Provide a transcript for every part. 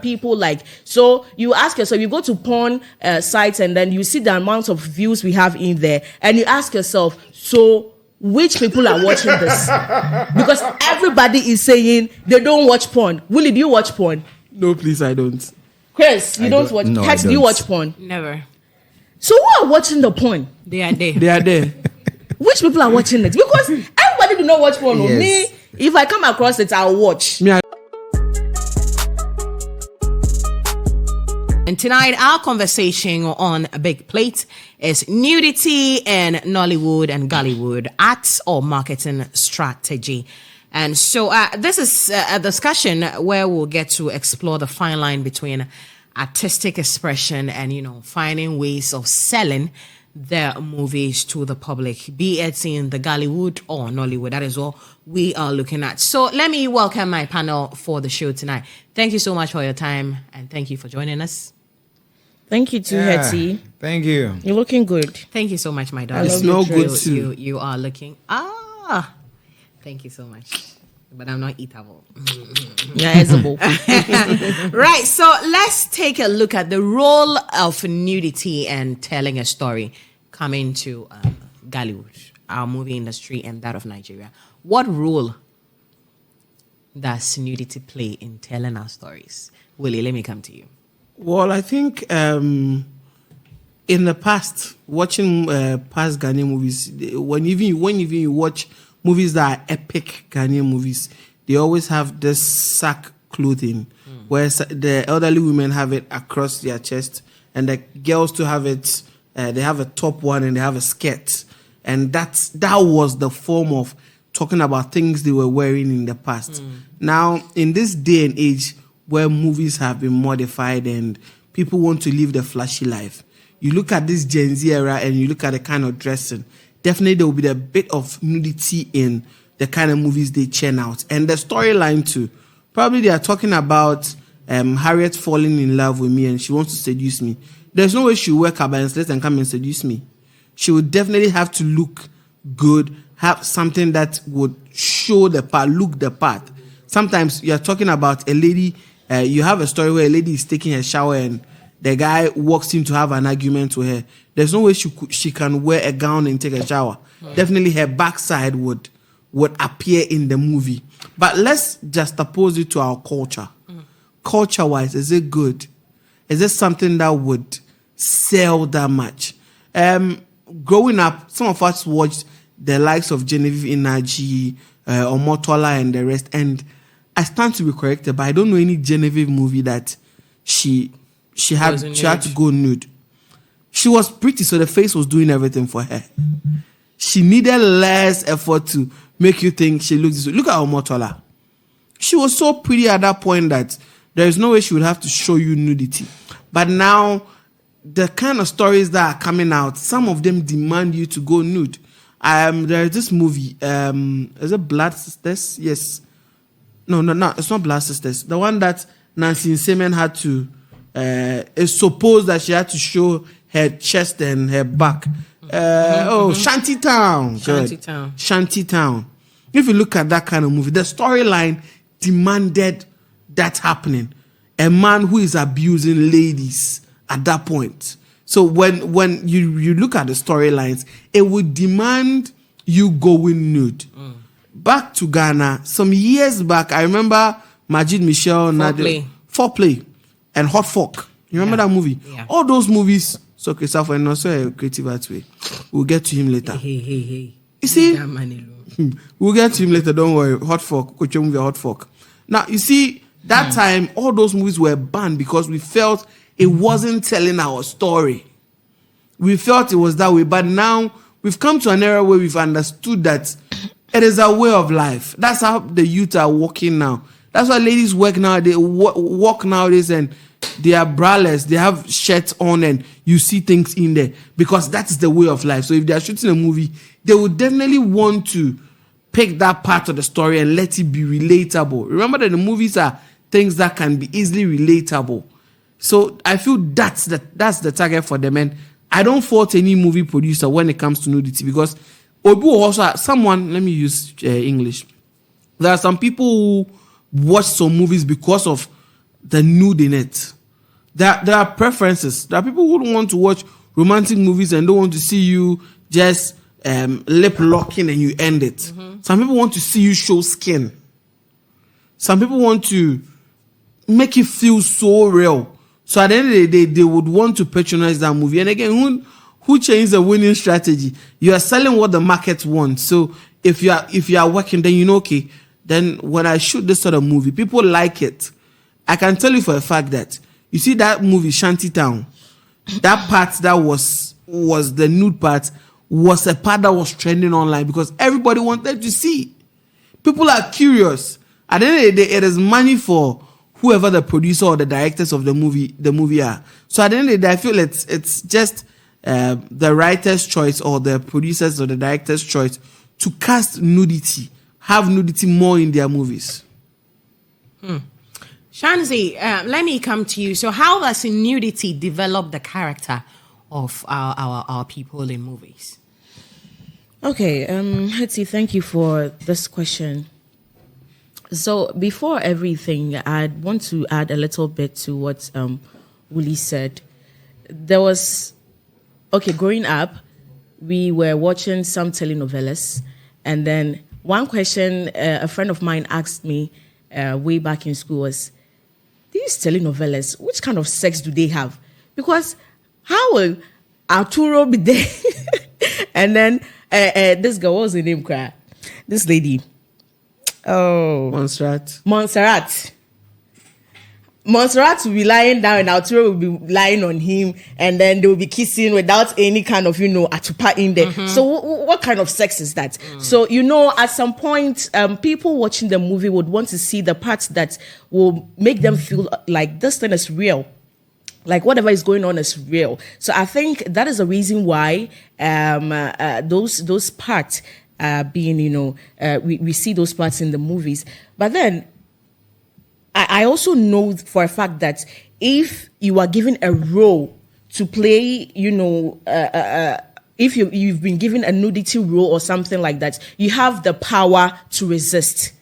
people like, so you ask yourself, you go to porn sites and then you see the amount of views we have in there, and you ask yourself, so which people are watching this? Because everybody is saying they don't watch porn. Willie, do you watch porn? No, please, I don't. Chris, you don't watch. No, Hex, do you watch porn? Never. So who are watching the porn? They are there. They are there. Which people are watching it? Because everybody do not watch porn. Yes. Me, if I come across it, I'll watch. Me, And tonight, our conversation on A Big Plate is nudity and Nollywood and Gollywood arts or marketing strategy. And so this is a discussion where we'll get to explore the fine line between artistic expression and, finding ways of selling their movies to the public, be it in the Gollywood or Nollywood. That is what we are looking at. So let me welcome my panel for the show tonight. Thank you so much for your time and thank you for joining us. Thank you too, Hetty. Thank you. You're looking good. Thank you so much, my darling. You smell good too. You are looking. Thank you so much. But I'm not eatable. Yeah, edible. Right. So let's take a look at the role of nudity and telling a story coming to Gollywood, our movie industry, and that of Nigeria. What role does nudity play in telling our stories? Willie, let me come to you. Well, I think in the past, watching past Ghanaian movies, when you watch movies that are epic Ghanaian movies, they always have this sack clothing, where the elderly women have it across their chest, and the girls to have it. They have a top one and they have a skirt, and that was the form of talking about things they were wearing in the past. Now, in this day and age, where movies have been modified and people want to live the flashy life, you look at this Gen Z era and you look at the kind of dressing, definitely there will be a bit of nudity in the kind of movies they churn out. And the storyline too. Probably they are talking about Harriet falling in love with me and she wants to seduce me. There's no way she will wear cabanas and come and seduce me. She would definitely have to look good, have something that would show the part, look the part. Sometimes you're talking about a lady. You have a story where a lady is taking a shower and the guy walks in to have an argument with her. There's no way she can wear a gown and take a shower. Definitely her backside would appear in the movie. But let's juxtapose it to our culture. Culture-wise, is it good? Is it something that would sell that much? Growing up, some of us watched the likes of Genevieve Inaji, Omotola and the rest, and I stand to be corrected, but I don't know any Genevieve movie that she had to go nude. She was pretty, so the face was doing everything for her. She needed less effort to make you think she looked this way. Look at Omotola. She was so pretty at that point that there is no way she would have to show you nudity. But now, the kind of stories that are coming out, some of them demand you to go nude. There is this movie, is it Blood Sisters? Yes. No, it's not Blood Sisters. The one that Nancy Semen had to, it's supposed that she had to show her chest and her back. Shantytown. Shantytown. If you look at that kind of movie, the storyline demanded that happening. A man who is abusing ladies at that point. So when you look at the storylines, it would demand you going nude. Back to Ghana, some years back, I remember Majid Michel, Foreplay, and Hot Fork. You remember that movie? Yeah. All those movies. So Christopher and also a creative art way. We'll get to him later. Hey. You see, we'll get to him later. Don't worry. Hot Fork, movie Hot Fork. Now you see, that time all those movies were banned because we felt it wasn't telling our story. We felt it was that way, but now we've come to an era where we've understood that it is a way of life. That's how the youth are walking now. That's why ladies work now. They walk nowadays and they are braless. They have shirts on and you see things in there because that's the way of life. So if they are shooting a movie, they would definitely want to pick that part of the story and let it be relatable. Remember that the movies are things that can be easily relatable. So I feel that's the target for them. And I don't fault any movie producer when it comes to nudity because someone, let me use English. There are some people who watch some movies because of the nude in it. There are preferences. There are people who don't want to watch romantic movies and don't want to see you just lip locking and you end it. Mm-hmm. Some people want to see you show skin. Some people want to make it feel so real. So at the end of the day, they would want to patronize that movie. And again, who changed the winning strategy? You are selling what the market wants. So if you are working, then you know, okay, then when I shoot this sort of movie, people like it. I can tell you for a fact that you see that movie Shantytown, that part that was the nude part was a part that was trending online because everybody wanted to see. People are curious. At the end of the day, it is money for whoever the producer or the directors of the movie are. So at the end of the day, I feel it's just the writer's choice or the producers or the director's choice to cast nudity, have nudity more in their movies. Shanzi, let me come to you. So how does nudity develop the character of our people in movies? Okay, Hetty, thank you for this question. So before everything, I want to add a little bit to what Willie said. There was, growing up, we were watching some telenovelas, and then one question a friend of mine asked me way back in school was, these telenovelas, which kind of sex do they have? Because how will Arturo be there? And then this girl, what was her name? This lady. Oh, Montserrat will be lying down and Arturo will be lying on him, and then they will be kissing without any kind of, atupa in there. Mm-hmm. So what kind of sex is that? So, at some point, people watching the movie would want to see the parts that will make them feel like this thing is real. Like whatever is going on is real. So I think that is the reason why those parts being, we see those parts in the movies. But then I also know for a fact that if you are given a role to play, if you've been given a nudity role or something like that, you have the power to resist.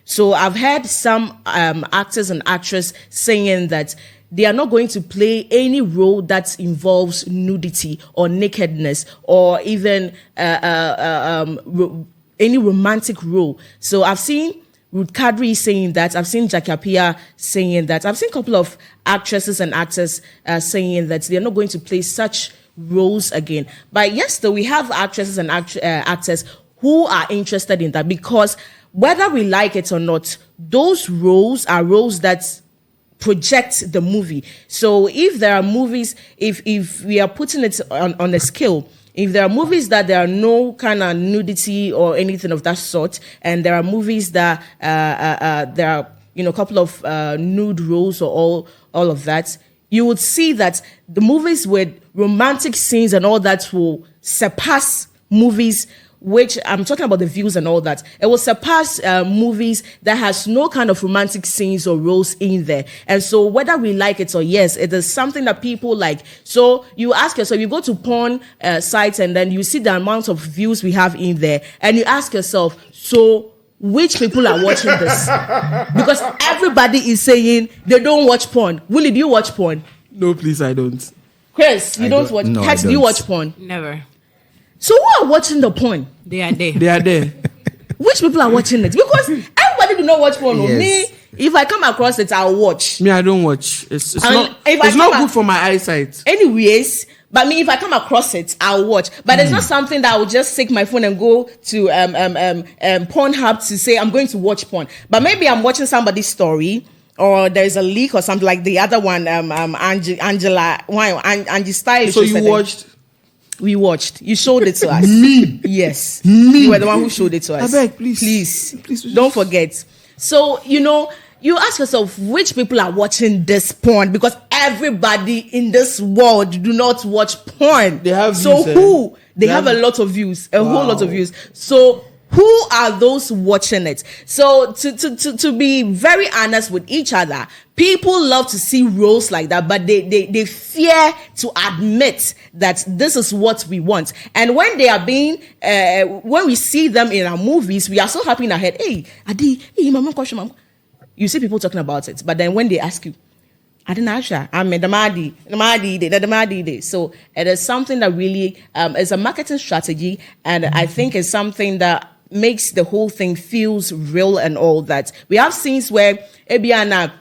So I've heard some actors and actresses saying that they are not going to play any role that involves nudity or nakedness or even any romantic role. So I've seen Ruth Kadri saying that. I've seen Jackie Appiah saying that. I've seen a couple of actresses and actors saying that they're not going to play such roles again. But yes, though, we have actresses and actors who are interested in that because whether we like it or not, those roles are roles that project the movie. So if there are movies, if we are putting it on a scale, if there are movies that there are no kind of nudity or anything of that sort, and there are movies that there are a couple of nude roles or all of that, you would see that the movies with romantic scenes and all that will surpass movies, which I'm talking about the views and all that. It will surpass movies that has no kind of romantic scenes or roles in there. And so whether we like it or yes, it is something that people like. So you ask yourself, you go to porn sites and then you see the amount of views we have in there. And you ask yourself, so which people are watching this? Because everybody is saying they don't watch porn. Willie, do you watch porn? No, please, I don't. Chris, you don't watch? No, Hex, do you watch porn? Never. So who are watching the porn? They are there. They are there. Which people are watching it? Because everybody do not watch porn. Yes. Me, if I come across it, I'll watch. Me, I don't watch. It's And not good for my eyesight. Anyways, but me, if I come across it, I'll watch. But it's not something that I will just take my phone and go to Pornhub to say I'm going to watch porn. But maybe I'm watching somebody's story, or there's a leak or something like the other one. Angie Stylish. So you watched. We watched. You showed it to us. Me? Yes. Me? You were the one who showed it to us. I beg, please. Please. Don't forget. So, you ask yourself which people are watching this porn because everybody in this world do not watch porn. They have so views, who? They have a lot of views, a whole lot of views. So who are those watching it? So to be very honest with each other, people love to see roles like that, but they fear to admit that this is what we want. And when they are being, when we see them in our movies, we are so happy in our head. Hey, Adi, hey, mama, you see people talking about it, but then when they ask you, I didn't actually. I mean, the Madi. So it is something that really is a marketing strategy, and I think it's something that makes the whole thing feels real and all that. We have scenes where Ebiana,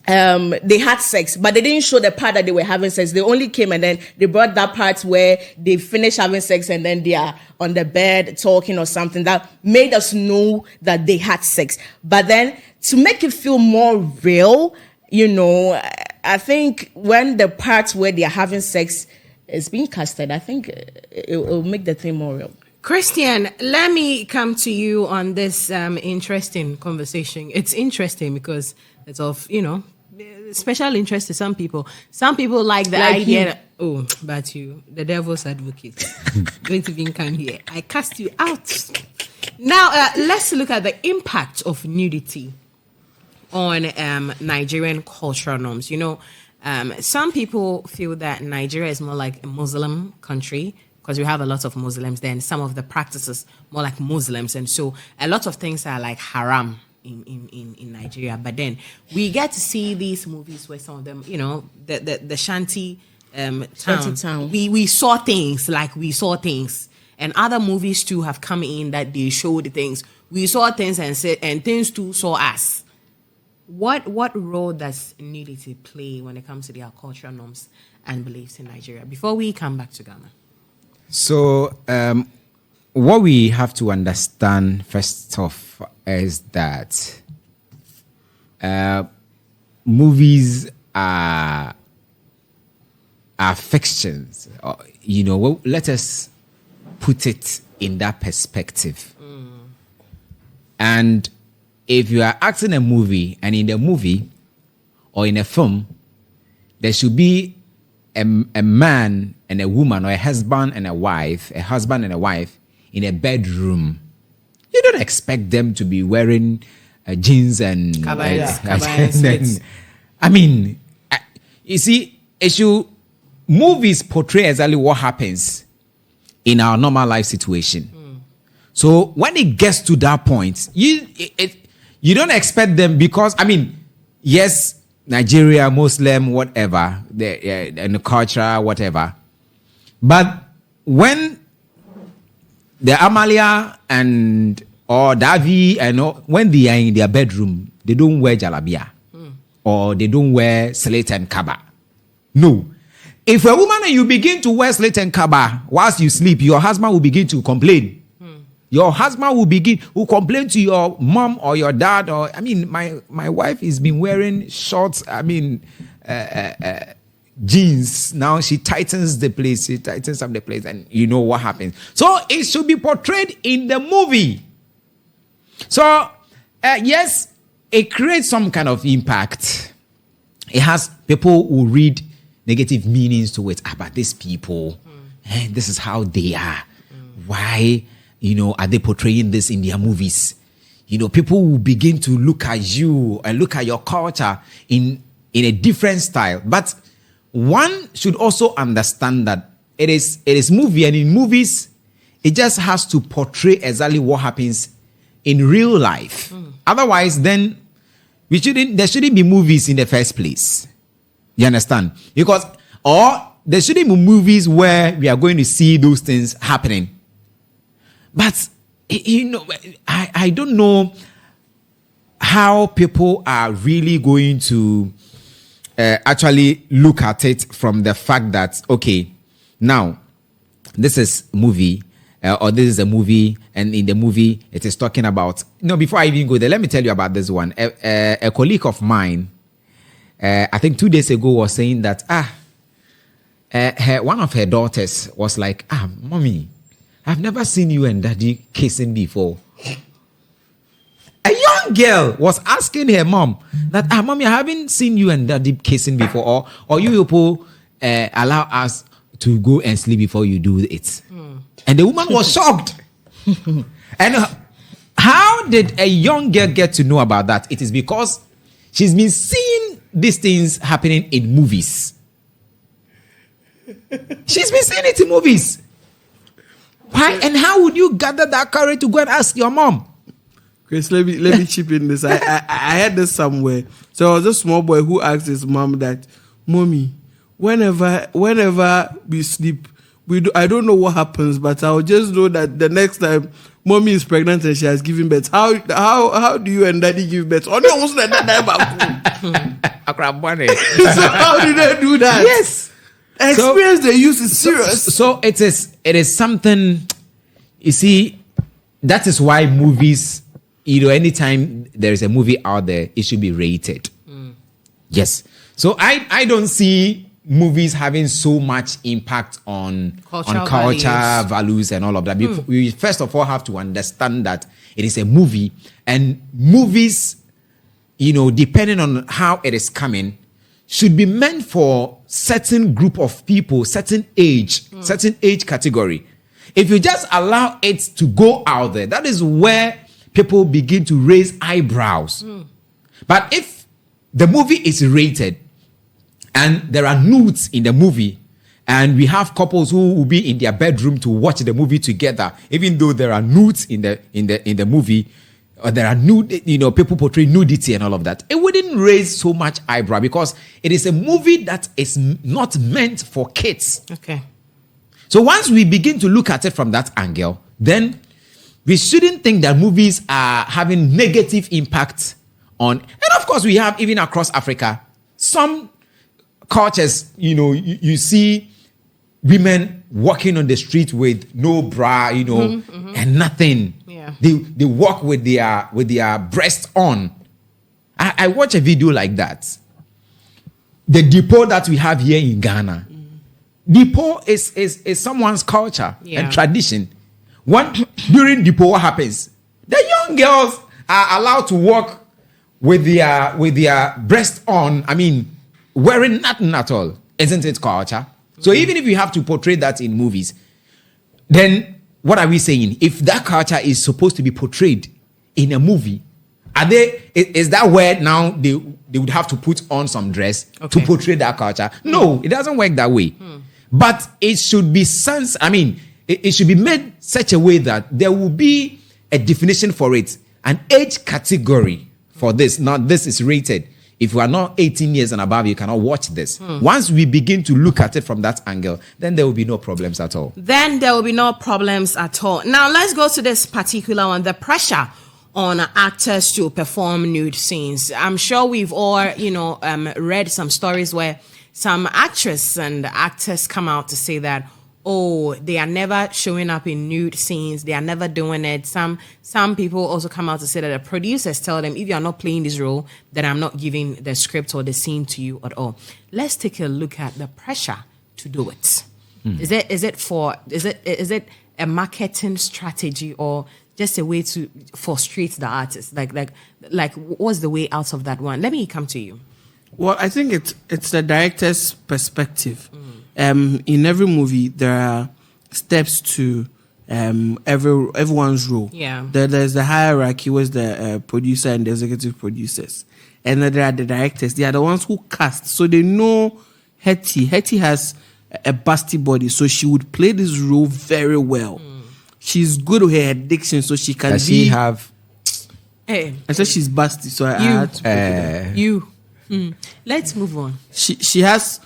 they had sex, but they didn't show the part that they were having sex. They only came and then they brought that part where they finished having sex and then they are on the bed talking or something that made us know that they had sex. But then to make it feel more real, you know, I think when the parts where they are having sex is being casted, I think it will make the thing more real. Christian, let me come to you on this interesting conversation. It's interesting because it's of, you know, special interest to some people. Some people like the idea. But you, the devil's advocate, going to be come here. I cast you out. Now, let's look at the impact of nudity on Nigerian cultural norms. You know, some people feel that Nigeria is more like a Muslim country, because we have a lot of Muslims, then some of the practices more like Muslims. And so a lot of things are like haram in Nigeria. But then we get to see these movies where some of them, you know, the shanty town. We saw things. And other movies too have come in that they showed things. We saw things and things too saw us. What role does nudity play when it comes to their cultural norms and beliefs in Nigeria? Before we come back to Ghana. So, what we have to understand first off is that movies are fictions. You know, well, let us put it in that perspective. And if you are acting a movie, and in the movie or in a film, there should be a man and a woman, or a husband and a wife in a bedroom. You don't expect them to be wearing jeans and kabayas. I mean, you see, movies portray exactly what happens in our normal life situation. So when it gets to that point, you don't expect them, because I mean, yes, Nigeria, Muslim, whatever, and the culture, whatever. But when the Amalia or Davi and when they are in their bedroom, they don't wear jalabia or they don't wear slate and kaba. No. If a woman and you begin to wear slate and kaba whilst you sleep, your husband will begin to complain. Your husband will complain to your mom or your dad, or I mean, my wife has been wearing shorts. I mean, jeans. Now she tightens up the place, and you know what happens. So it should be portrayed in the movie. So yes, it creates some kind of impact. It has people who read negative meanings to it about these people. This is how they are. Why? You know, are they portraying this in their movies? You know, people will begin to look at you and look at your culture in a different style. But one should also understand that it is movie, and in movies, it just has to portray exactly what happens in real life. Otherwise, then there shouldn't be movies in the first place. You understand? Or there shouldn't be movies where we are going to see those things happening. But, you know, I don't know how people are really going to actually look at it from the fact that, okay, now, this is a movie, or this is a movie, and in the movie, it is talking about... No, before I even go there, let me tell you about this one. A colleague of mine, I think 2 days ago, was saying that, one of her daughters was like, mommy, I've never seen you and daddy kissing before. A young girl was asking her mom that, mommy, I haven't seen you and daddy kissing before, or you people allow us to go and sleep before you do it. And the woman was shocked. And how did a young girl get to know about that? It is because she's been seeing these things happening in movies. She's been seeing it in movies. Why? And how would you gather that courage to go and ask your mom? Chris, let me chip in this. I heard this somewhere. So I was a small boy who asked his mom that, "Mommy, whenever we sleep, I don't know what happens, but I'll just know that the next time mommy is pregnant and she has given birth, how do you and daddy give birth? Oh, no, wasn't that So how did they do that? Yes. Experience they use is serious. So it is something, you see, that is why movies, anytime there is a movie out there, it should be rated. Yes. So I don't see movies having so much impact on culture values and all of that. We first of all have to understand that it is a movie, and movies, depending on how it is coming, should be meant for certain group of people, certain age category. If you just allow it to go out there, that is where people begin to raise eyebrows. But if the movie is rated and there are nudes in the movie, and we have couples who will be in their bedroom to watch the movie together, even though there are nudes in the movie, or there are nude, people portray nudity and all of that, it wouldn't raise so much eyebrow because it is a movie that is not meant for kids. Okay. So once we begin to look at it from that angle, then we shouldn't think that movies are having negative impact on. And of course, we have, even across Africa, some cultures, you see women walking on the street with no bra, and nothing. Yeah. They walk with their breast on. I watch a video like that. The depot that we have here in Ghana. Depot is someone's culture and tradition. During depot, what happens? The young girls are allowed to walk with their breast on. I mean, wearing nothing at all. Isn't it culture? So even if you have to portray that in movies, then what are we saying? If that culture is supposed to be portrayed in a movie, is that where now they would have to put on some dress to portray that culture? No, it doesn't work that way. But it should be it should be made such a way that there will be a definition for it, an age category for this. Now, this is rated. If you are not 18 years and above, you cannot watch this. Once we begin to look at it from that angle, then there will be no problems at all. Now, let's go to this particular one, the pressure on actors to perform nude scenes. I'm sure we've all, read some stories where some actresses and actors come out to say that, they are never showing up in nude scenes. They are never doing it. Some people also come out to say that the producers tell them, if you are not playing this role, then I'm not giving the script or the scene to you at all. Let's take a look at the pressure to do it. Is it a marketing strategy or just a way to frustrate the artist? Like what's the way out of that one? Let me come to you. Well, I think it's the director's perspective. In every movie, there are steps to everyone's role. Yeah. There's the hierarchy, was the producer and the executive producers, and then there are the directors. They are the ones who cast, so they know Hetty. Hetty has a busty body, so she would play this role very well. She's good with her diction, so she can. Does she have? Hey, I said she's busty, so I had to. Let's move on. She has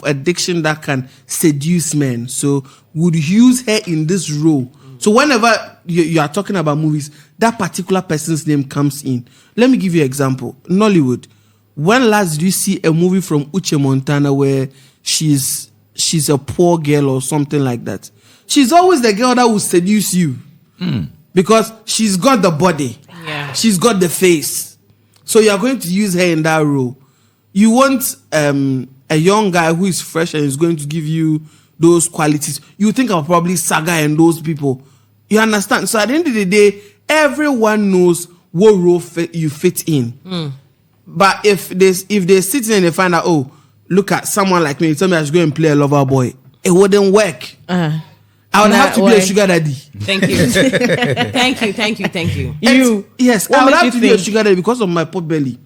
a diction that can seduce men, so would use her in this role. So whenever you are talking about movies, that particular person's name comes in. Let me give you an example. Nollywood. When last did you see a movie from Uche Montana where she's a poor girl or something like that? She's always the girl that will seduce you because she's got the body, she's got the face. So you are going to use her in that role. You want a young guy who is fresh and is going to give you those qualities. You think of probably Saga and those people. You understand? So at the end of the day, everyone knows what role you fit in. But if they sit in and they find out, look at someone like me, tell me I should go and play a lover boy, it wouldn't work. I would have to be a sugar daddy. Thank you. Thank you. Yes, I would have to be a sugar daddy because of my pot belly.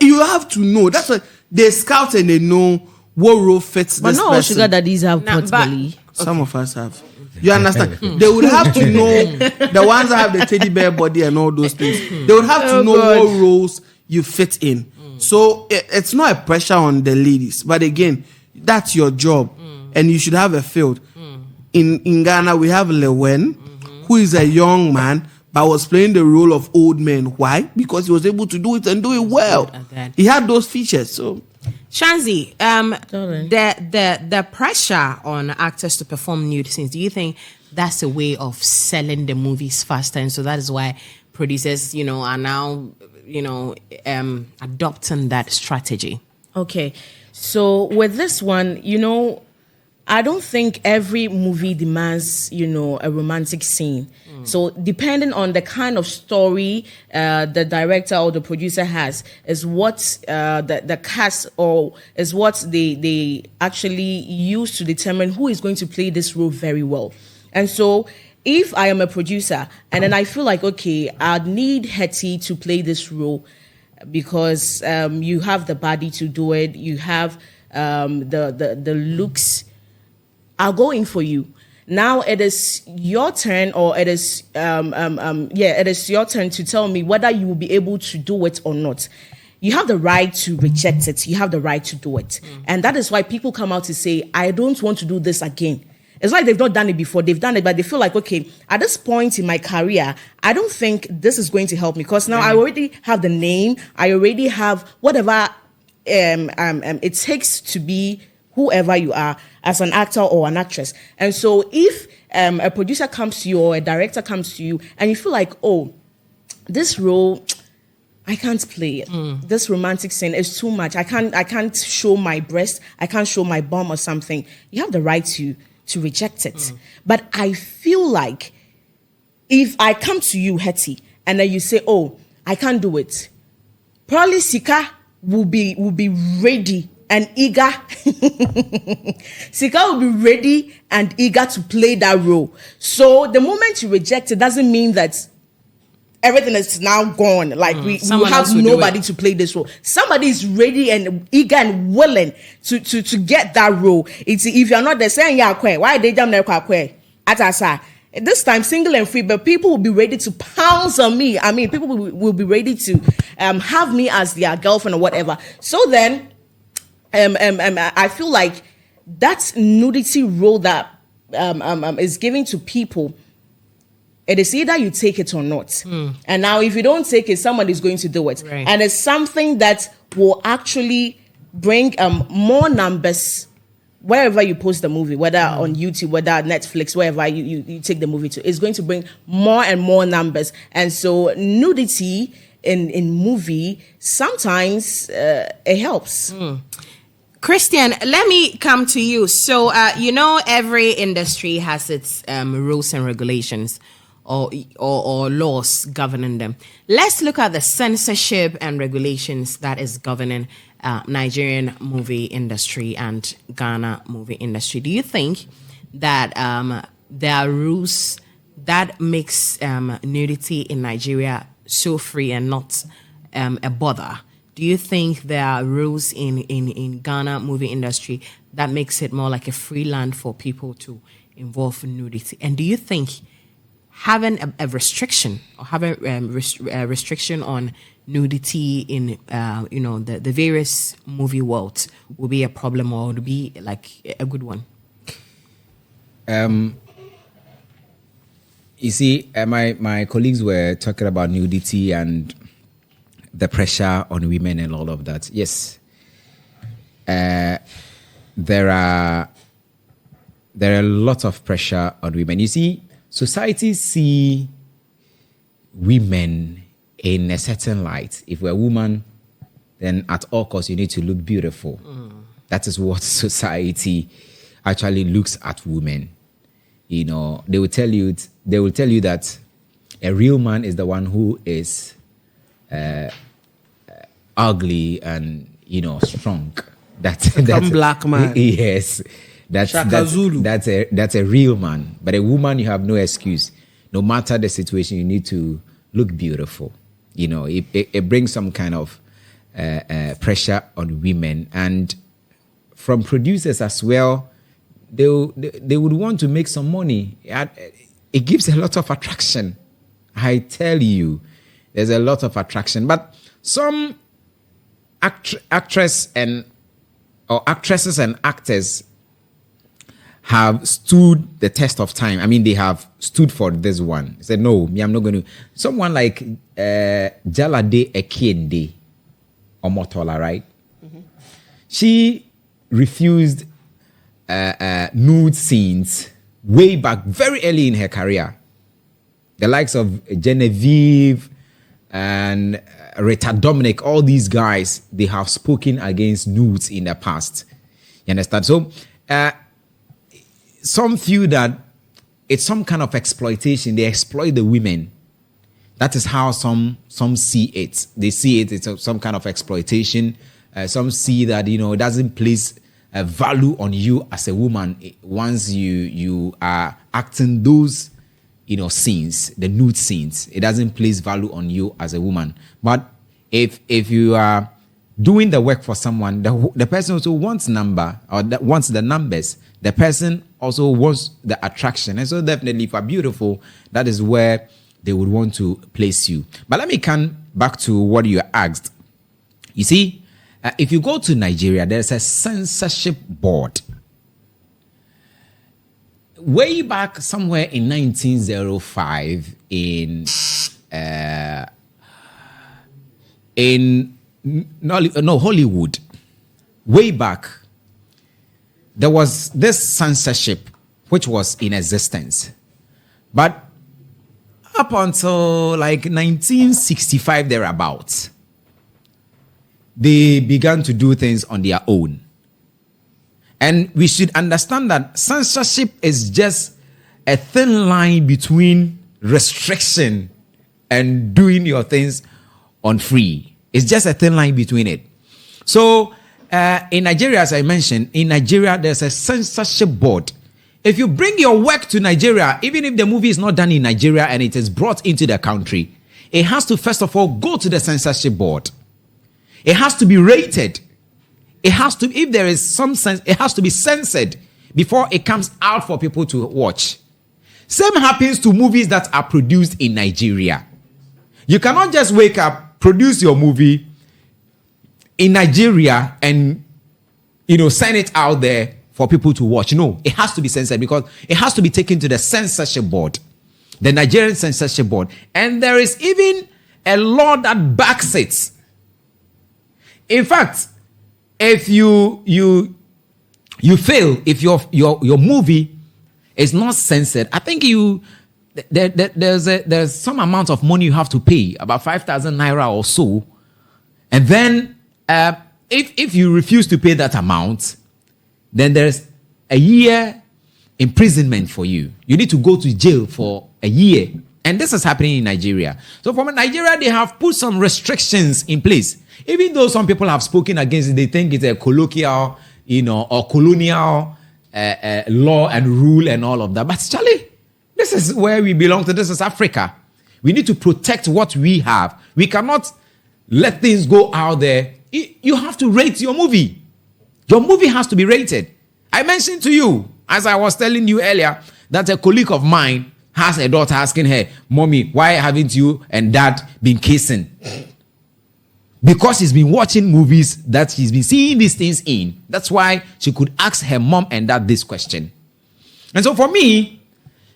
You have to know. That's why they scout and they know what role fits this person. But no sugar daddies have pot belly. Some of us have. You understand? They would have to know the ones that have the teddy bear body and all those things. They would have to know what roles you fit in. So it's not a pressure on the ladies, but again, that's your job, and you should have a field. In Ghana, we have Lewen, who is a young man, but was playing the role of old man. Why? Because he was able to do it and do it well. He had those features. So, Shanzi, the pressure on actors to perform nude scenes, do you think that's a way of selling the movies faster? And so that is why producers, are now, adopting that strategy. Okay. So with this one, I don't think every movie demands, a romantic scene. So depending on the kind of story the director or the producer has, is what the cast or is what they actually use to determine who is going to play this role very well. And so if I am a producer and then I feel like, okay, I'd need Hetty to play this role because you have the body to do it, you have the looks, I'll go in for you. Now it is your turn, or it is it is your turn to tell me whether you will be able to do it or not. You have the right to reject it. You have the right to do it. And that is why people come out to say, I don't want to do this again. It's like they've not done it before. They've done it, but they feel like, okay, at this point in my career, I don't think this is going to help me because now I already have the name. I already have whatever it takes to be whoever you are as an actor or an actress. And so if a producer comes to you or a director comes to you and you feel like, oh, this role, I can't play it. This romantic scene is too much. I can't show my breast. I can't show my bum or something. You have the right to reject it. But I feel like if I come to you, Hetty, and then you say, oh, I can't do it, probably Sika will be ready and eager. Sika will be ready and eager to play that role. So the moment you reject it doesn't mean that everything is now gone. Like we have nobody to play this role. Somebody is ready and eager and willing to get that role. It's if you're not there saying why they jam at this time single and free, but people will be ready to pounce on me. I mean, people will be ready to have me as their girlfriend or whatever. So then I feel like that nudity role that is given to people, it is either you take it or not. And now if you don't take it, someone is going to do it. Right. And it's something that will actually bring more numbers wherever you post the movie, whether on YouTube, whether Netflix, wherever you take the movie to. It's going to bring more and more numbers. And so nudity in movie, sometimes it helps. Christian, let me come to you. So, every industry has its rules and regulations or laws governing them. Let's look at the censorship and regulations that is governing Nigerian movie industry and Ghana movie industry. Do you think that there are rules that makes nudity in Nigeria so free and not a bother? Do you think there are rules in Ghana movie industry that makes it more like a free land for people to involve in nudity? And do you think having a restriction or having a restriction on nudity in the various movie worlds will be a problem or would be like a good one? You see, my colleagues were talking about nudity and the pressure on women and all of that. Yes, there are a lot of pressure on women. You see, society see women in a certain light. If we're a woman, then at all costs you need to look beautiful. That is what society actually looks at women. They will tell you that a real man is the one who is ugly and strong. That's black man. Yes, that's a real man. But a woman, you have no excuse. No matter the situation, you need to look beautiful. It brings some kind of pressure on women, and from producers as well. they would want to make some money. It gives a lot of attraction. I tell you, there's a lot of attraction. But some actresses and actors have stood the test of time. I mean, they have stood for this one. They said, no, me, I'm not going to. Someone like Jalade Ekiende Omotola, right? Mm-hmm. She refused nude scenes way back, very early in her career. The likes of Genevieve and Rita Dominic, all these guys, they have spoken against nudes in the past. You understand? So, some feel that it's some kind of exploitation. They exploit the women. That is how some see it. They see it. It's some kind of exploitation. Some see that, it doesn't place a value on you as a woman once you are acting those, scenes, the nude scenes. It doesn't place value on you as a woman. But if you are doing the work for someone, the person also wants wants the numbers. The person also wants the attraction. And so definitely, if you're beautiful, that is where they would want to place you. But let me come back to what you asked. You see, if you go to Nigeria, there's a censorship board. Way back somewhere in 1905 in Hollywood, way back, there was this censorship which was in existence. But up until like 1965 thereabouts, they began to do things on their own. And we should understand that censorship is just a thin line between restriction and doing your things on free. It's just a thin line between it. So, in Nigeria, as I mentioned, there's a censorship board. If you bring your work to Nigeria, even if the movie is not done in Nigeria and it is brought into the country, it has to first of all go to the censorship board. It has to be rated. It has to, if there is some sense, it has to be censored before it comes out for people to watch. Same happens to movies that are produced in Nigeria. You cannot just wake up, produce your movie in Nigeria and, send it out there for people to watch. No, it has to be censored because it has to be taken to the censorship board, the Nigerian censorship board. And there is even a law that backs it. In fact, if you fail, if your movie is not censored, I think there's some amount of money you have to pay, about 5,000 naira or so. And then if you refuse to pay that amount, then there's a year imprisonment for you. You need to go to jail for a year. And this is happening in Nigeria. So from Nigeria, they have put some restrictions in place. Even though some people have spoken against it, they think it's a colloquial, or colonial law and rule and all of that. But Charlie, this is where we belong to. This is Africa. We need to protect what we have. We cannot let things go out there. You have to rate your movie. Your movie has to be rated. I mentioned to you, as I was telling you earlier, that a colleague of mine has a daughter asking her, "Mommy, why haven't you and Dad been kissing?" Because she's been watching movies that she's been seeing these things in. That's why she could ask her mom and dad this question. And so for me,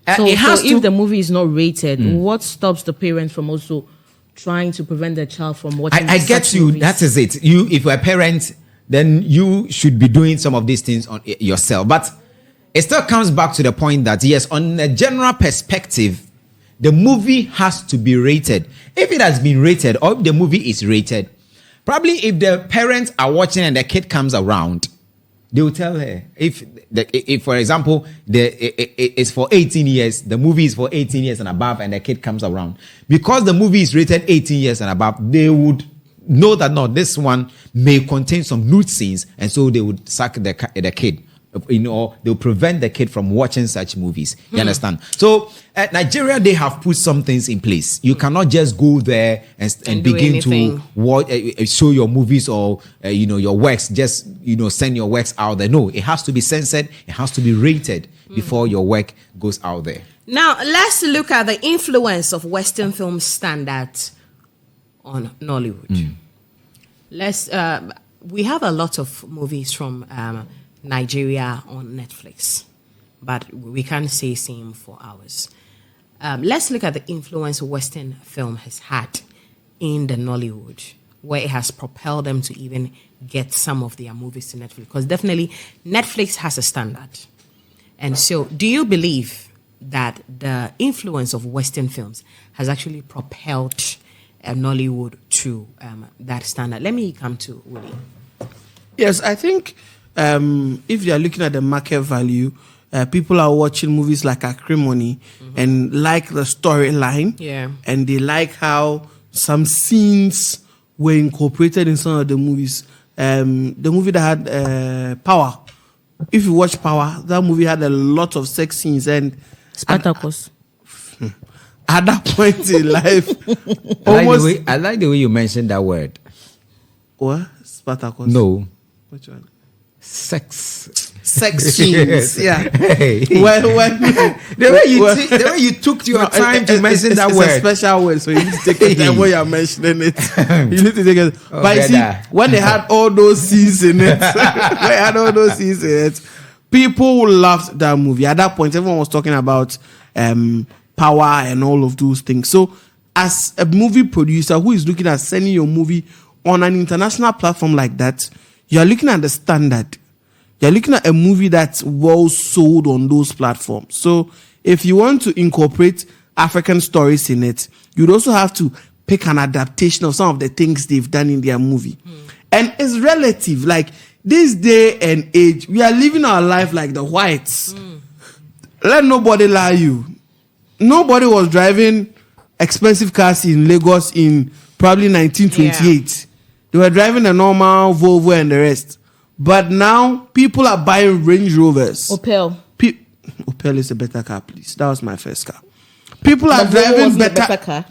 if the movie is not rated, what stops the parents from also trying to prevent their child from watching I get you. movies? That is it. If you're a parent, then you should be doing some of these things on yourself. But it still comes back to the point that, yes, on a general perspective, the movie has to be rated. If it has been rated, or if the movie is rated, probably if the parents are watching and the kid comes around, they will tell her. If for example, it's for 18 years, the movie is for 18 years and above, and the kid comes around, because the movie is rated 18 years and above, they would know that, no, this one may contain some nude scenes, and so they would sack the kid. They'll prevent the kid from watching such movies. You understand? So at Nigeria, they have put some things in place. You cannot just go there and begin to watch, show your movies or your works just send your works out there. No, it has to be censored. It has to be rated before your work goes out there. Now, let's look at the influence of Western film standards on Nollywood. We have a lot of movies from Nigeria on Netflix, but we can't say same for ours. Let's look at the influence Western film has had in the Nollywood, where it has propelled them to even get some of their movies to Netflix. Because definitely Netflix has a standard. And so do you believe that the influence of Western films has actually propelled Nollywood to that standard? Let me come to Willie. Yes, I think if you are looking at the market value, people are watching movies like Acrimony and like the storyline. Yeah. And they like how some scenes were incorporated in some of the movies. The movie that had Power. If you watch Power, that movie had a lot of sex scenes and Spartacus. At that point in life, I like the way you mentioned that word. What? Spartacus? No. Which one? Sex scenes. Yeah. Hey. When the way you took your time to mention that word. It's a special word, so you need to take your time when you're mentioning it. You need to take it. But you see, when they had all those scenes in it, people loved that movie. At that point, everyone was talking about power and all of those things. So, as a movie producer who is looking at sending your movie on an international platform like that, you're looking at the standard. You're looking at a movie that's well sold on those platforms. So if you want to incorporate African stories in it, you'd also have to pick an adaptation of some of the things they've done in their movie. And it's relative. Like this day and age, we are living our life like the whites. Let nobody lie you. Nobody was driving expensive cars in Lagos in probably 1928. They were driving a normal Volvo and the rest. But now people are buying Range Rovers. Opel. Opel is a better car, please. That was my first car. People are driving better car.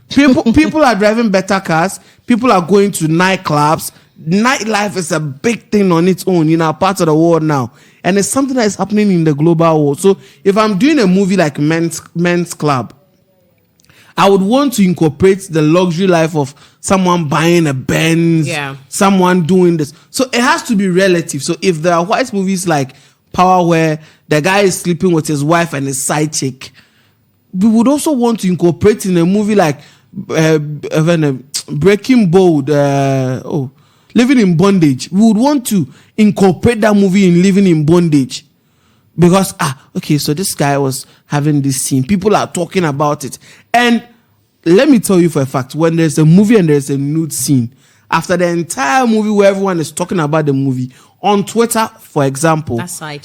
People are driving better cars. People are going to nightclubs. Nightlife is a big thing on its own in our part of the world now. And it's something that is happening in the global world. So if I'm doing a movie like Men's Club, I would want to incorporate the luxury life of someone buying a Benz, someone doing this. So it has to be relative. So if there are white movies like Power where the guy is sleeping with his wife and his side chick, we would also want to incorporate in a movie like Breaking Bold, Living in Bondage. We would want to incorporate that movie in Living in Bondage. Because, so this guy was having this scene. People are talking about it. And let me tell you for a fact, when there's a movie and there's a nude scene, after the entire movie where everyone is talking about the movie, on Twitter, for example,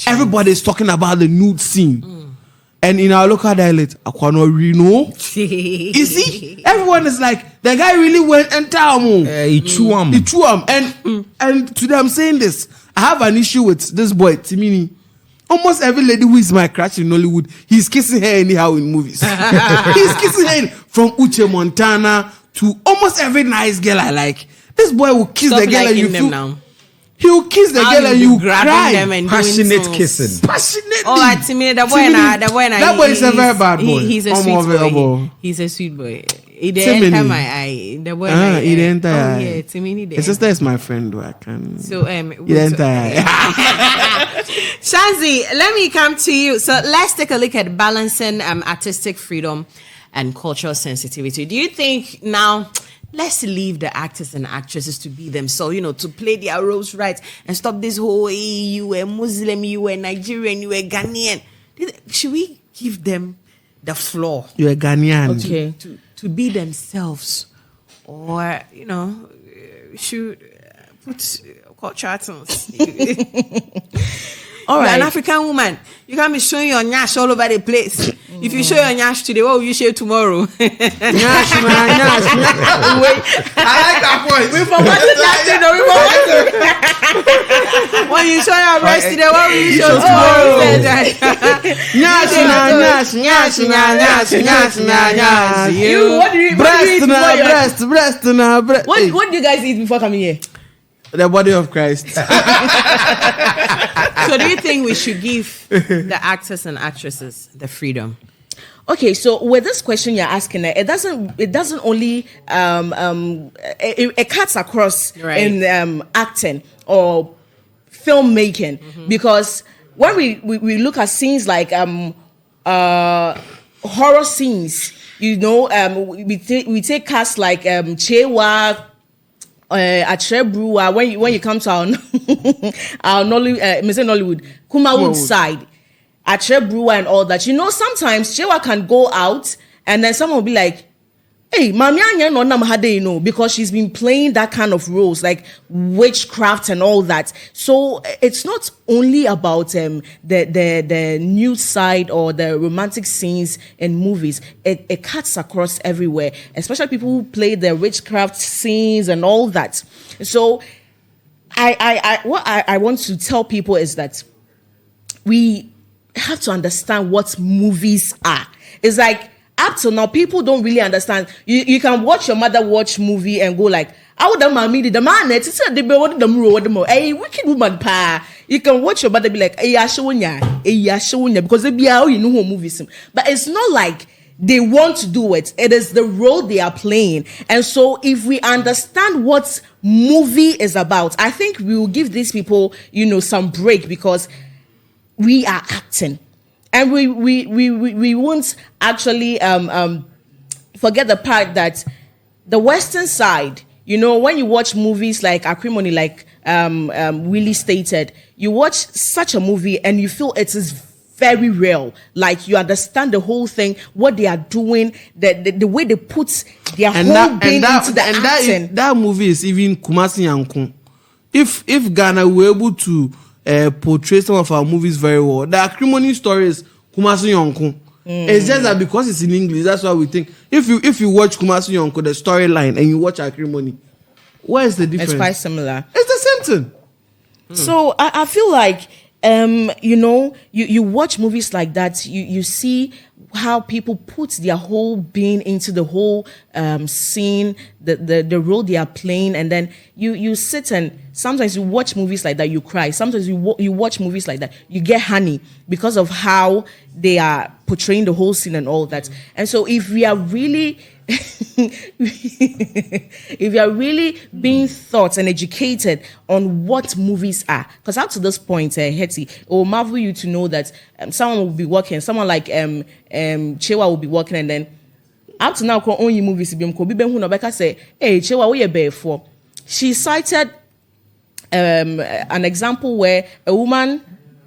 everybody is talking about the nude scene. And in our local dialect, Akwano Rino, you see, everyone is like, the guy really went and he chew him. And today I'm saying this, I have an issue with this boy, Timini. Almost every lady who is my crush in Nollywood, he's kissing her anyhow in movies. He's kissing her from Uche Montana to almost every nice girl I like. This boy will kiss the girl and you feel... Now. He will kiss the girl and you cry. Passionate kissing. Passionate. Oh, to me, the boy that boy is a very bad boy. He's a sweet boy. He's a sweet boy. He didn't enter my eye. The boy. He didn't enter. Oh yeah, Timini. His sister is my friend. I can. So he didn't enter. Shanzi, let me come to you. So let's take a look at balancing artistic freedom and cultural sensitivity. Do you think now? Let's leave the actors and actresses to be themselves, to play their roles right and stop this whole, hey, you were Muslim, you were Nigerian, you were Ghanaian. Should we give them the floor? You are Ghanaian. Okay. To be themselves. Or, should put culture items. All right. You're an African woman. You can't be showing your nyash all over the place. If you show your nyash today, what will you show tomorrow? Nyash. Wait. I like that point. We forgot that. When you show your breast today, what will you show tomorrow? Nyash. You, what do you eat before breast. What do you guys eat before coming here? The body of Christ. So do you think we should give the actors and actresses the freedom? Okay, so with this question you're asking, it doesn't only it cuts across Right. in acting or filmmaking, because when we look at scenes like horror scenes, you know, we take casts like Chewa, Atrebru, when you come to our Nollywood, Kumawood side, Atrebru and all that, you know, sometimes Chewa can go out and then someone will be like, hey, Mami Anya no nam hade, you know, because she's been playing that kind of roles like witchcraft and all that. So it's not only about the nude side or the romantic scenes in movies. It cuts across everywhere, especially people who play the witchcraft scenes and all that. So what I want to tell people is that we have to understand what movies are. It's like, up till now, people don't really understand. You can watch your mother watch movie and go like, "I would have mommy the man it's a wicked woman pa." You can watch your mother be like, "Hey, Ashonya," because they be how you know who movies. But it's not like they want to do it. It is the role they are playing. And so if we understand what movie is about, I think we will give these people, you know, some break, because we are acting. And we won't actually forget the part that the Western side, you know, when you watch movies like Acrimony, like Willie stated, you watch such a movie and you feel it is very real. Like you understand the whole thing, what they are doing, the way they put their whole being into the acting. That movie is even Kumasi Yankun. If Ghana were able to portray some of our movies very well, the Acrimony story is Kumasi Yankun. It's just that because it's in English, that's why we think. If you watch Kumasi Yankun, the storyline, and you watch Acrimony, where is the difference? It's quite similar. It's the same thing. So I feel like you know, you watch movies like that, you see how people put their whole being into the whole scene, the role they are playing, and then you sit and sometimes you watch movies like that, you cry. Sometimes you watch movies like that, you get honey because of how they are portraying the whole scene and all that. And so if we are really if you are really being taught and educated on what movies are, because up to this point, Hetty, it will marvel you to know that someone will be working, someone like Chewa will be working, and then up to now, only movies be say, hey, Chewa, what you bear for? She cited an example where a woman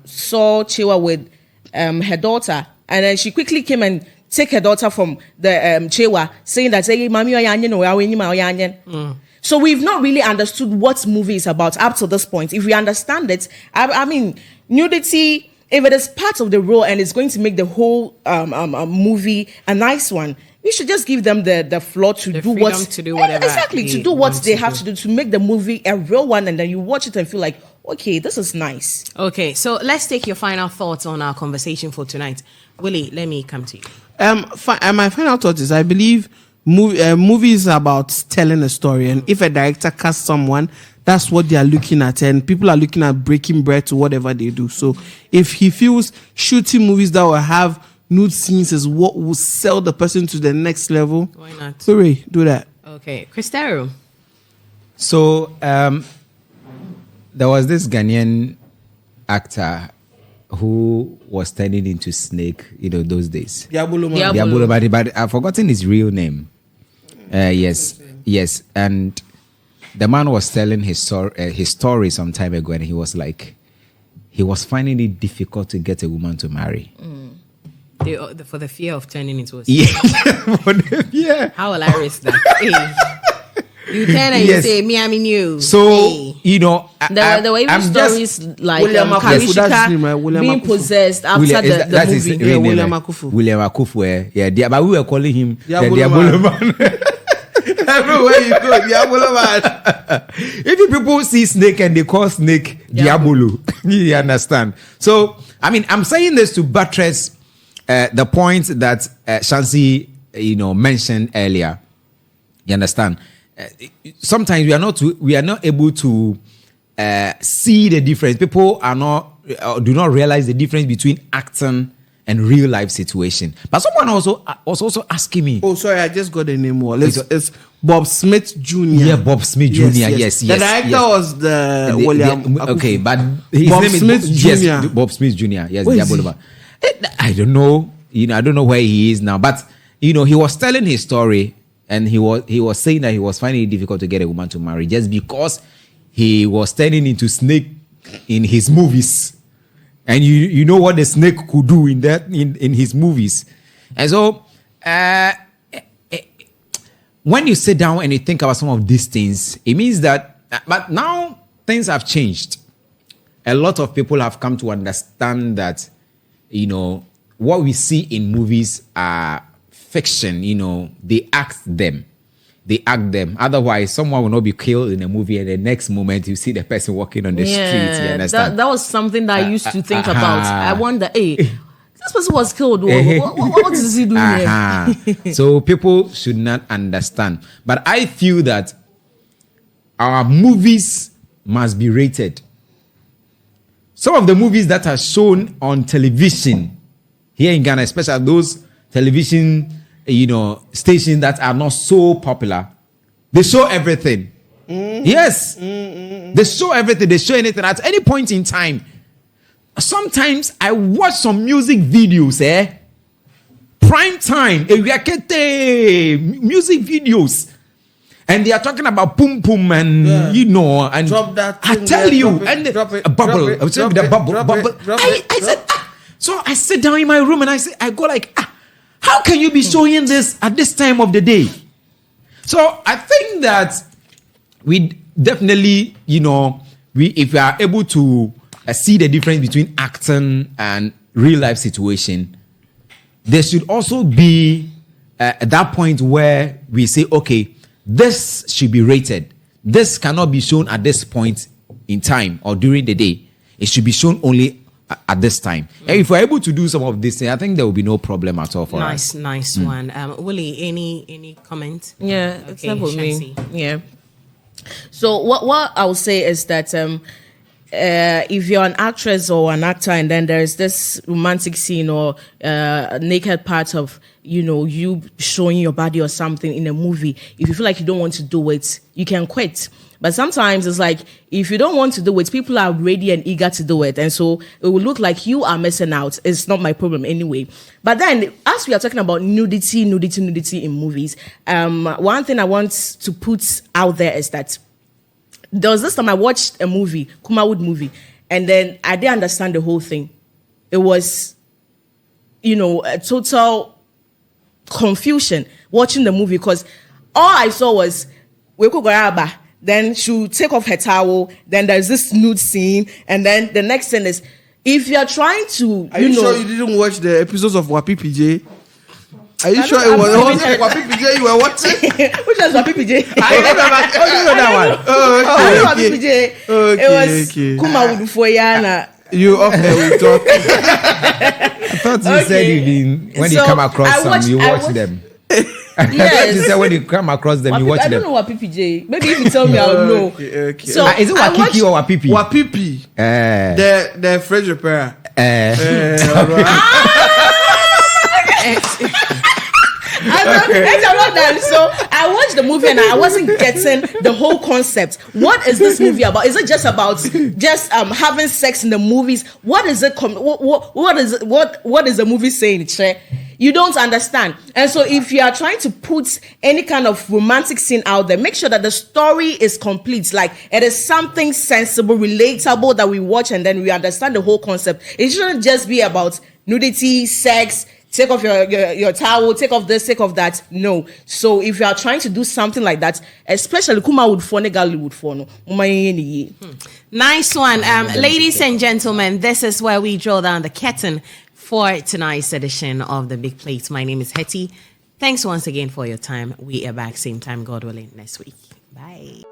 saw Chewa with her daughter, and then she quickly came and take her daughter from the Chewa, saying that, hey, Mami, so we've not really understood what movie is about up to this point. If we understand it, I mean, nudity, if it is part of the role and it's going to make the whole movie a nice one, we should just give them the floor to do what to do whatever exactly to do what they have to do to make the movie a real one, and then you watch it and feel like, okay, this is nice. Okay, so let's take your final thoughts on our conversation for tonight. Willie, let me come to you. My final thought is, I believe movies about telling a story, and if a director casts someone, that's what they are looking at, and people are looking at breaking bread to whatever they do. So if he feels shooting movies that will have nude scenes is what will sell the person to the next level, Why not? Hooray, do that. Okay, Cristero. So there was this Ghanaian actor who was turning into snake, you know, those days. Diabolo Man. Diabolo. Diabolo, but I've forgotten his real name. Yes, and the man was telling his story some time ago, and he was like, he was finding it difficult to get a woman to marry. For the fear of turning into a Yeah, yeah. How hilarious that. Hey. You turn and Yes. you say, me, I'm in you. So Hey. you know, The way we I'm stories like William Akufu, that's his name, right? Karishika William being Akufu. possessed after William, the that's his movie. real name, William eh? Akufu. William Akufu, yeah. But we were calling him Diabolo the Diabolo Man. Man. Everywhere you go, Diabolo Man. If people see snake and they call snake Diabolo, you understand? So, I mean, I'm saying this to buttress the point that Shansi, mentioned earlier. You understand? Sometimes we are not able to see the difference. People are not do not realize the difference between acting and real life situation. But someone was also asking me. Oh, sorry, I just got the name more. It's Bob Smith Jr. Yeah, Bob Smith Jr. Yes. The director was the William. Okay, but his Bob name Smith is Jr. Yes, Bob Smith Jr. Yes, Where is he? I don't know. I don't know where he is now. But he was telling his story, and he was saying that he was finding it difficult to get a woman to marry just because he was turning into snake in his movies. And you know what the snake could do in his movies. And so when you sit down and you think about some of these things, it means that, but now things have changed. A lot of people have come to understand that, what we see in movies are fiction. They act them. Otherwise, someone will not be killed in a movie, and the next moment you see the person walking on the street. You understand? That was something that I used to think about. I wonder, hey, this person was killed. What is he doing here? So people should not understand. But I feel that our movies must be rated. Some of the movies that are shown on television here in Ghana, especially those television stations that are not so popular, they show everything. Yes. They show everything. They show anything at any point in time. Sometimes I watch some music videos, prime time, music videos, and they are talking about pum pum and and drop that I thing tell there, you, drop it, and drop it, a bubble. drop it, I would say drop the it, bubble, drop bubble. it, drop I it, said, so I sit down in my room and I go like, how can you be showing this at this time of the day? So I think that we definitely, if we are able to see the difference between acting and real life situation, there should also be at that point where we say, okay, this should be rated. This cannot be shown at this point in time or during the day. It should be shown only at this time. And if we're able to do some of this thing, I think there will be no problem at all for us. Nice one. Willie, any comment? Yeah, Okay, except for me. Shansi. Yeah. So what I would say is that if you're an actress or an actor and then there's this romantic scene or naked part of you showing your body or something in a movie, if you feel like you don't want to do it, you can quit. But sometimes it's like, if you don't want to do it, people are ready and eager to do it. And so it will look like you are missing out. It's not my problem anyway. But then, as we are talking about nudity in movies, one thing I want to put out there is that there was this time I watched a movie, Nollywood movie, and then I didn't understand the whole thing. It was, a total confusion watching the movie because all I saw was Weko Garaba. Then she'll take off her towel. Then there's this nude scene. And then the next thing is, if you're trying to, Are you sure you didn't watch the episodes of Wapi PJ? Are you sure it was Wapi PJ you were watching? Which was Wapi PJ? I remember that one. Oh, Wapi PJ. It was Kuma Wudufoyana. You up there we talk. I thought you said when you So, come across some, you watch watched- them. I thought Yes. you said when you come across them, you watch I don't them. know what PPJ. Maybe if you tell me, I'll know. Okay. So Is it I Wakiki watched- or Wapipi? Wapipi. The fridge repairer. I'm not done. So I watched the movie and I wasn't getting the whole concept. What is this movie about? Is it just about having sex in the movies? What is it? What is the movie saying? Che? You don't understand. And so if you are trying to put any kind of romantic scene out there, make sure that the story is complete. Like it is something sensible, relatable that we watch and then we understand the whole concept. It shouldn't just be about nudity, sex, take off your towel, take off this, take off that. No. So if you are trying to do something like that, especially Kuma would phone, Gali would phone. Nice one. Ladies and gentlemen, this is where we draw down the curtain for tonight's edition of The Big Plate. My name is Hetty. Thanks once again for your time. We are back same time, God willing, next week. Bye.